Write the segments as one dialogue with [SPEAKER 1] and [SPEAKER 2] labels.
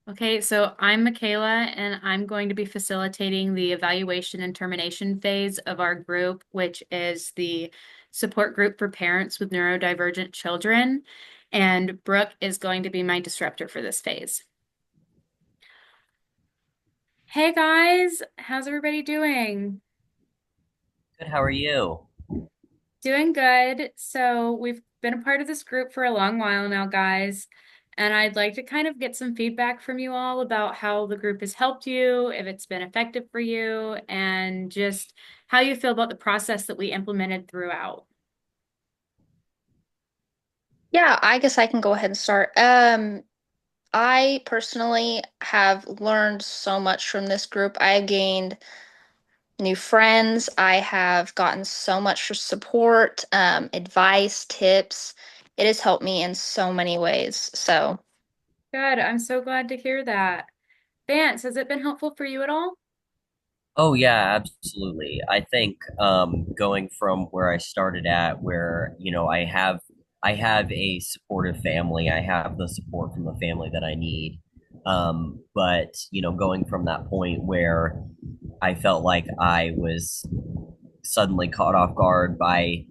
[SPEAKER 1] Okay, so I'm Michaela, and I'm going to be facilitating the evaluation and termination phase of our group, which is the support group for parents with neurodivergent children. And Brooke is going to be my disruptor for this phase. Hey guys, how's everybody doing?
[SPEAKER 2] Good, how are you?
[SPEAKER 1] Doing good. So we've been a part of this group for a long while now, guys. And I'd like to kind of get some feedback from you all about how the group has helped you, if it's been effective for you, and just how you feel about the process that we implemented throughout.
[SPEAKER 3] Yeah, I guess I can go ahead and start. I personally have learned so much from this group. I gained new friends. I have gotten so much support, advice, tips. It has helped me in so many ways. So,
[SPEAKER 1] Good. I'm so glad to hear that. Vance, has it been helpful for you at all?
[SPEAKER 2] Oh yeah, absolutely. I think going from where I started at, where I have a supportive family, I have the support from the family that I need. But going from that point where I felt like I was suddenly caught off guard by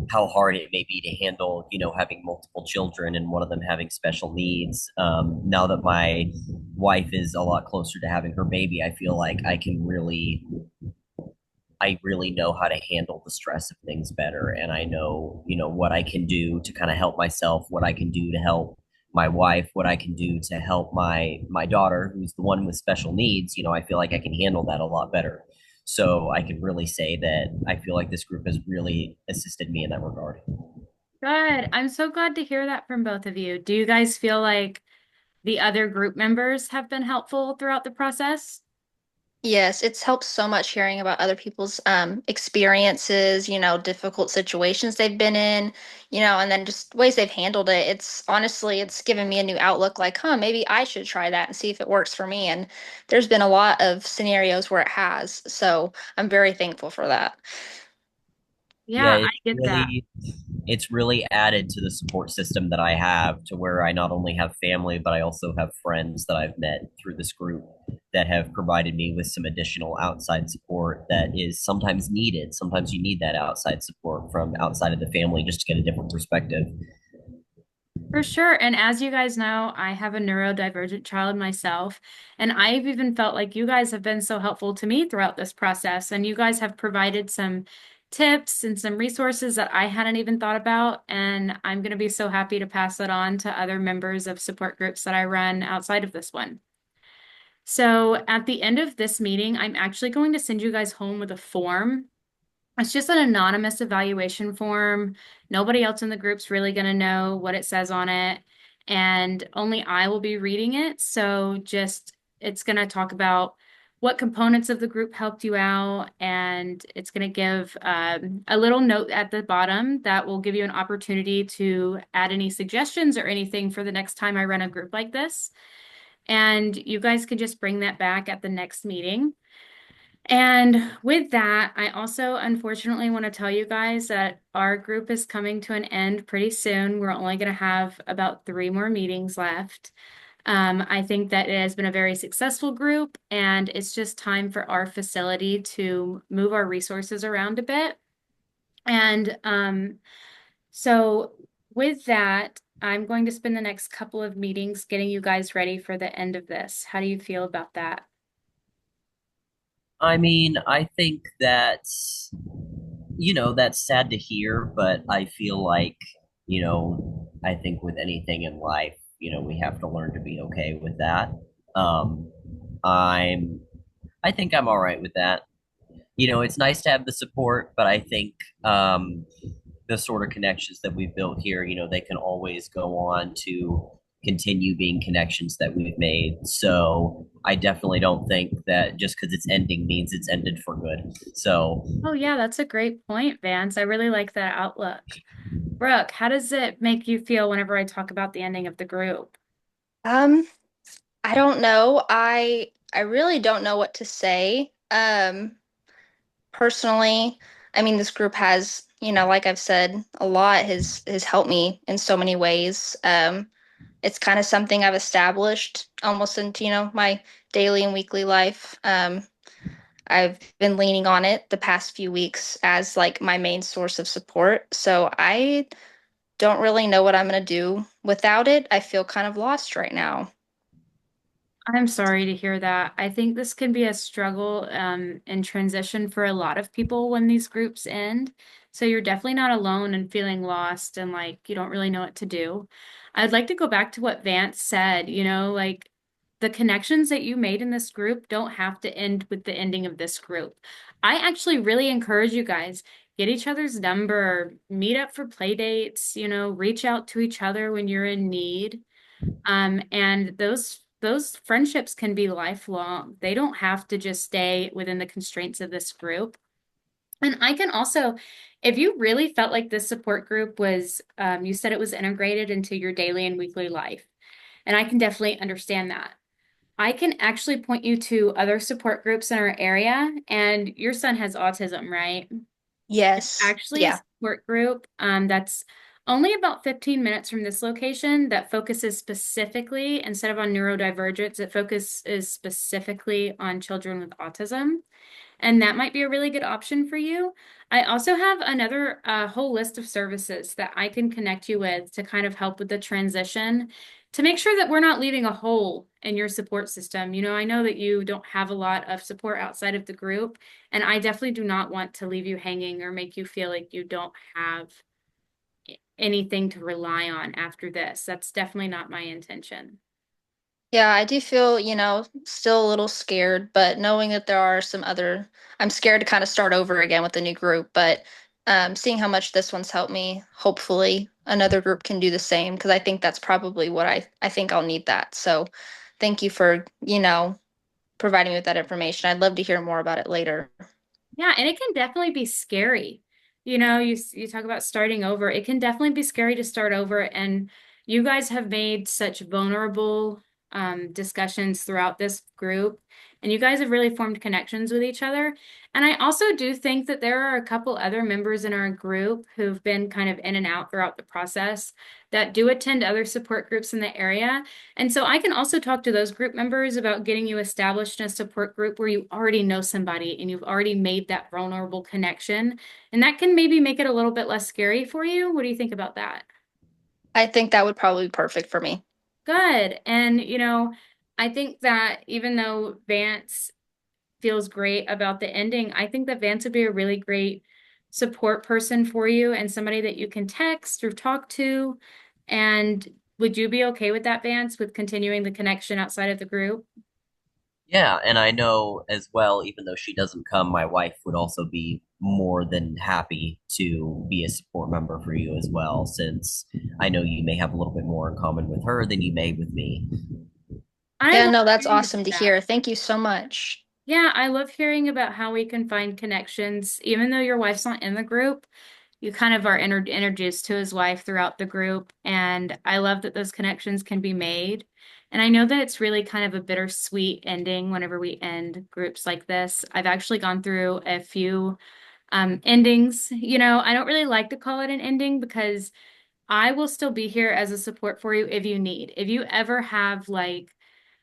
[SPEAKER 2] how hard it may be to handle, having multiple children and one of them having special needs. Now that my wife is a lot closer to having her baby, I feel like I really know how to handle the stress of things better. And I know, what I can do to kind of help myself, what I can do to help my wife, what I can do to help my daughter, who's the one with special needs. I feel like I can handle that a lot better. So I can really say that I feel like this group has really assisted me in that regard.
[SPEAKER 1] Good. I'm so glad to hear that from both of you. Do you guys feel like the other group members have been helpful throughout the process?
[SPEAKER 3] yes, it's helped so much hearing about other people's experiences, difficult situations they've been in, and then just ways they've handled it. It's honestly, it's given me a new outlook like, huh, maybe I should try that and see if it works for me. And there's been a lot of scenarios where it has. So I'm very thankful for that.
[SPEAKER 2] Yeah,
[SPEAKER 1] Yeah, I get that.
[SPEAKER 2] it's really added to the support system that I have to where I not only have family, but I also have friends that I've met through this group that have provided me with some additional outside support that is sometimes needed. Sometimes you need that outside support from outside of the family just to get a different perspective.
[SPEAKER 1] For sure. And as you guys know, I have a neurodivergent child myself, and I've even felt like you guys have been so helpful to me throughout this process. And you guys have provided some tips and some resources that I hadn't even thought about. And I'm going to be so happy to pass that on to other members of support groups that I run outside of this one. So at the end of this meeting, I'm actually going to send you guys home with a form. It's just an anonymous evaluation form. Nobody else in the group's really going to know what it says on it, and only I will be reading it. So just it's going to talk about what components of the group helped you out, and it's going to give a little note at the bottom that will give you an opportunity to add any suggestions or anything for the next time I run a group like this. And you guys can just bring that back at the next meeting. And with that, I also unfortunately want to tell you guys that our group is coming to an end pretty soon. We're only going to have about three more meetings left. I think that it has been a very successful group, and it's just time for our facility to move our resources around a bit. And so, with that, I'm going to spend the next couple of meetings getting you guys ready for the end of this. How do you feel about that?
[SPEAKER 2] I mean, I think that's sad to hear, but I feel like, I think with anything in life, we have to learn to be okay with that. Um, I'm, I think I'm all right with that. It's nice to have the support, but I think the sort of connections that we've built here, they can always go on to continue being connections that we've made. So I definitely don't think that just because it's ending means it's ended for good. So
[SPEAKER 1] Oh, yeah, that's a great point, Vance. I really like that outlook. Brooke, how does it make you feel whenever I talk about the ending of the group?
[SPEAKER 3] Um, I don't know. I really don't know what to say. Personally, I mean, this group has, like I've said, a lot has helped me in so many ways. it's kind of something I've established almost into, my daily and weekly life. I've been leaning on it the past few weeks as like my main source of support. So I don't really know what I'm going to do without it. I feel kind of lost right now.
[SPEAKER 1] I'm sorry to hear that. I think this can be a struggle in transition for a lot of people when these groups end. So you're definitely not alone and feeling lost and like you don't really know what to do. I'd like to go back to what Vance said, like the connections that you made in this group don't have to end with the ending of this group. I actually really encourage you guys, get each other's number, meet up for play dates, reach out to each other when you're in need. And those friendships can be lifelong. They don't have to just stay within the constraints of this group. And I can also, if you really felt like this support group was, you said it was integrated into your daily and weekly life, and I can definitely understand that. I can actually point you to other support groups in our area, and your son has autism, right?
[SPEAKER 3] Yes.
[SPEAKER 1] Actually a
[SPEAKER 3] Yeah.
[SPEAKER 1] support group that's only about 15 minutes from this location that focuses specifically, instead of on neurodivergence, it focuses specifically on children with autism. And that might be a really good option for you. I also have another whole list of services that I can connect you with to kind of help with the transition to make sure that we're not leaving a hole in your support system. I know that you don't have a lot of support outside of the group, and I definitely do not want to leave you hanging or make you feel like you don't have anything to rely on after this. That's definitely not my intention.
[SPEAKER 3] Yeah, I do feel, still a little scared, but knowing that there are some other, I'm scared to kind of start over again with the new group, but seeing how much this one's helped me, hopefully another group can do the same because I think that's probably what I think I'll need that. So thank you for, providing me with that information. I'd love to hear more about it later.
[SPEAKER 1] Yeah, and it can definitely be scary. You talk about starting over. It can definitely be scary to start over, and you guys have made such vulnerable discussions throughout this group, and you guys have really formed connections with each other. And I also do think that there are a couple other members in our group who've been kind of in and out throughout the process that do attend other support groups in the area. And so I can also talk to those group members about getting you established in a support group where you already know somebody and you've already made that vulnerable connection. And that can maybe make it a little bit less scary for you. What do you think about that?
[SPEAKER 3] I think that would probably be perfect for me.
[SPEAKER 1] Good. And, I think that even though Vance feels great about the ending, I think that Vance would be a really great support person for you and somebody that you can text or talk to. And would you be okay with that, Vance, with continuing the connection outside of the group?
[SPEAKER 2] Yeah, and I know as well, even though she doesn't come, my wife would also be more than happy to be a support member for you as well, since I know you may have a little bit more in common with her than you may with me.
[SPEAKER 1] I
[SPEAKER 3] Yeah,
[SPEAKER 1] love
[SPEAKER 3] no, that's
[SPEAKER 1] hearing about
[SPEAKER 3] awesome to
[SPEAKER 1] that.
[SPEAKER 3] hear. Thank you so much.
[SPEAKER 1] Yeah, I love hearing about how we can find connections. Even though your wife's not in the group, you kind of are introduced to his wife throughout the group. And I love that those connections can be made. And I know that it's really kind of a bittersweet ending whenever we end groups like this. I've actually gone through a few endings. I don't really like to call it an ending because I will still be here as a support for you if you need. If you ever have like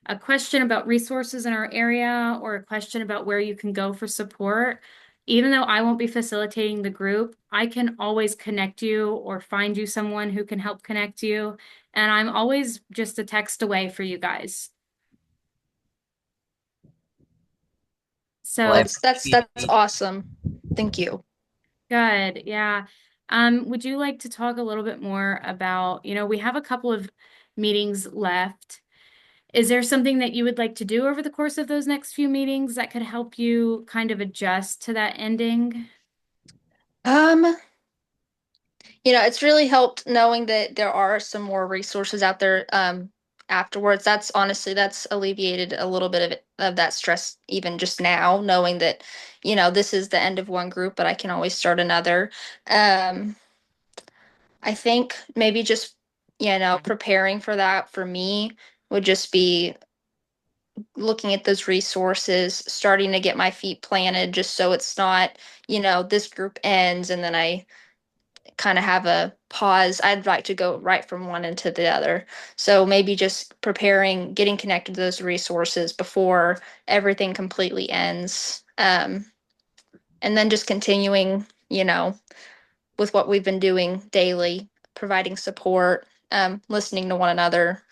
[SPEAKER 1] a question about resources in our area or a question about where you can go for support, even though I won't be facilitating the group, I can always connect you or find you someone who can help connect you. And I'm always just a text away for you guys.
[SPEAKER 2] Well,
[SPEAKER 3] Well,
[SPEAKER 2] I
[SPEAKER 1] So
[SPEAKER 3] that's
[SPEAKER 2] appreciate.
[SPEAKER 3] awesome. Thank you.
[SPEAKER 1] good. Yeah. Would you like to talk a little bit more about, we have a couple of meetings left. Is there something that you would like to do over the course of those next few meetings that could help you kind of adjust to that ending?
[SPEAKER 3] Um, it's really helped knowing that there are some more resources out there afterwards. That's alleviated a little bit of that stress even just now, knowing that, this is the end of one group, but I can always start another. Um, I think maybe just, preparing for that for me would just be looking at those resources, starting to get my feet planted just so it's not, this group ends and then I kind of have a pause. I'd like to go right from one into the other. So maybe just preparing, getting connected to those resources before everything completely ends. And then just continuing, with what we've been doing daily, providing support, listening to one another.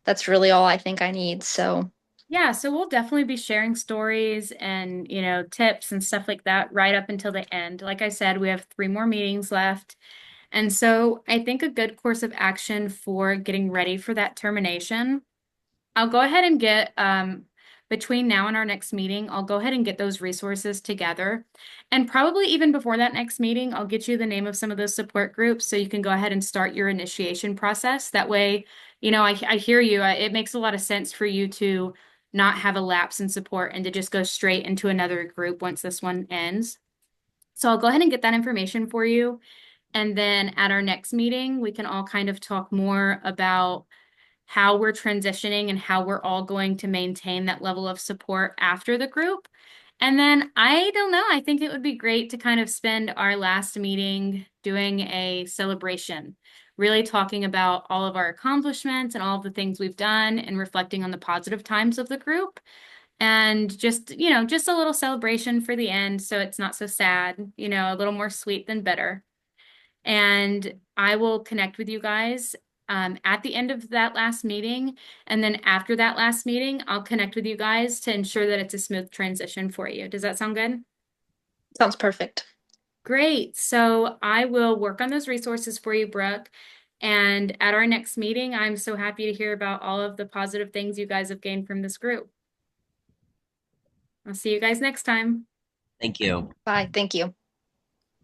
[SPEAKER 3] That's really all I think I need. So
[SPEAKER 1] Yeah, so we'll definitely be sharing stories and, tips and stuff like that right up until the end. Like I said, we have 3 more meetings left. And so I think a good course of action for getting ready for that termination, I'll go ahead and get, between now and our next meeting, I'll go ahead and get those resources together. And probably even before that next meeting, I'll get you the name of some of those support groups so you can go ahead and start your initiation process. That way, I hear you. It makes a lot of sense for you to not have a lapse in support and to just go straight into another group once this one ends. So I'll go ahead and get that information for you. And then at our next meeting, we can all kind of talk more about how we're transitioning and how we're all going to maintain that level of support after the group. And then I don't know, I think it would be great to kind of spend our last meeting doing a celebration, really talking about all of our accomplishments and all of the things we've done and reflecting on the positive times of the group. And just a little celebration for the end so it's not so sad, a little more sweet than bitter. And I will connect with you guys at the end of that last meeting. And then after that last meeting, I'll connect with you guys to ensure that it's a smooth transition for you. Does that sound good?
[SPEAKER 3] sounds perfect.
[SPEAKER 1] Great. So I will work on those resources for you, Brooke. And at our next meeting, I'm so happy to hear about all of the positive things you guys have gained from this group. I'll see you guys next time.
[SPEAKER 2] Thank you.
[SPEAKER 3] Bye. Thank you.